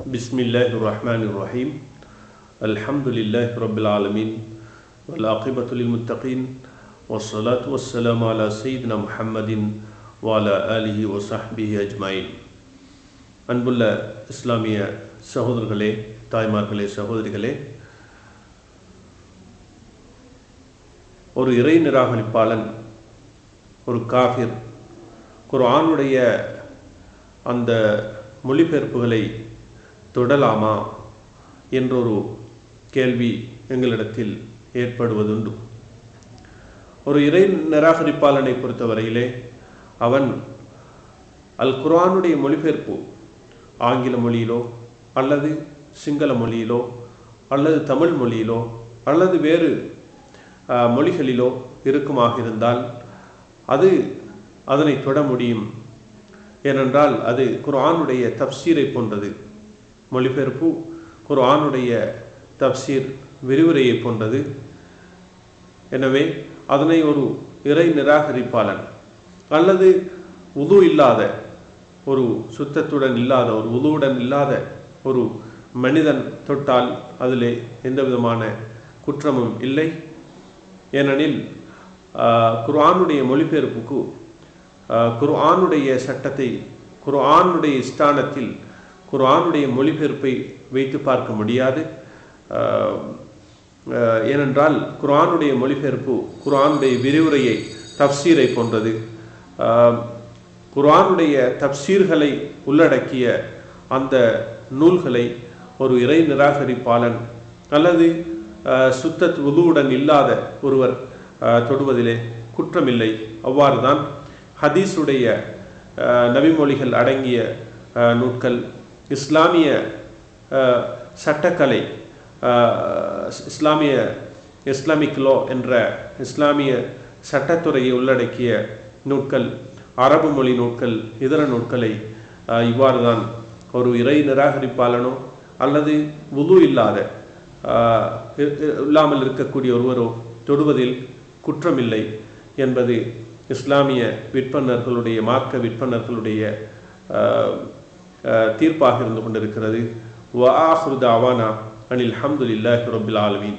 Bismillahirrahmanirrahim. Alhamdulillahi Rabbil Alamin. Wal aqibatu lil muttaqin. Wassalatu wassalamu ala Sayyidina Muhammadin wa ala alihi wa sahbihi ajma'in. அன்புள்ள இஸ்லாமிய சகோதரர்களே, தாய்மார்களே, சகோதரிகளே, ஒரு இறை நிராகரிப்பாளன், ஒரு காஃபிர் குர்ஆனுடைய அந்த மொழிபெயர்ப்புகளை தொடலாமா என்றொரு கேள்வி எங்களிடத்தில் ஏற்படுவதுண்டு. ஒரு இறை நிராகரிப்பாளனை பொறுத்தவரையிலே அவன் அல் குர்ஆனுடைய மொழிபெயர்ப்பு ஆங்கில மொழியிலோ அல்லது சிங்கள மொழியிலோ அல்லது தமிழ் மொழியிலோ அல்லது வேறு மொழிகளிலோ இருக்குமாக இருந்தால் அதனை தொட முடியும். ஏனென்றால் அது குர்ஆனுடைய தப்சீரை போன்றது. மொழிபெயர்ப்பு குர்ஆனுடைய தப்சீர் விரிவுரையை போன்றது. எனவே அதனை ஒரு இறை நிராகரிப்பாளன் அல்லது உது இல்லாத, ஒரு சுத்தத்துடன் இல்லாத, ஒரு உதுவுடன் இல்லாத ஒரு மனிதன் தொட்டால் அதிலே எந்த விதமான குற்றமும் இல்லை. ஏனெனில் குர்ஆனுடைய மொழிபெயர்ப்புக்கு குர்ஆனுடைய சட்டத்தை, குர்ஆனுடைய ஸ்தானத்தில் குர்ஆனுடைய மொழிபெயர்ப்பை வைத்து பார்க்க முடியாது. ஏனென்றால் குர்ஆனுடைய மொழிபெயர்ப்பு குர்ஆனுடைய விரிவுரையை, தப்சீரை போன்றது. குர்ஆனுடைய தப்சீர்களை உள்ளடக்கிய அந்த நூல்களை ஒரு இறை நிராகரிப்பாளன் அல்லது சுத்தத் உதுவுடன் இல்லாத ஒருவர் தொடுவதிலே குற்றமில்லை. அவ்வாறு தான் ஹதீஸுடைய நபிமொழிகள் அடங்கிய நூட்கள், இஸ்லாமிய சட்டக்கலை, இஸ்லாமிக் லோ என்ற இஸ்லாமிய சட்டத்துறையை உள்ளடக்கிய நூட்கள், அரபு மொழி நூட்கள், இதர நூட்களை இவ்வாறு தான் ஒரு இறை நிராகரிப்பாளனோ அல்லது வுது இல்லாமல் இருக்கக்கூடிய ஒருவரோ தொடுவதில் குற்றமில்லை என்பது இஸ்லாமிய விற்பனர்களுடைய, மார்க்க விற்பனர்களுடைய தீர்ப்பாக இருந்து கொண்டிருக்கிறது. வ ஆஹிரு தஅவானா அனில் ஹம்துலில்லாஹி ரப்பில் ஆலமீன்.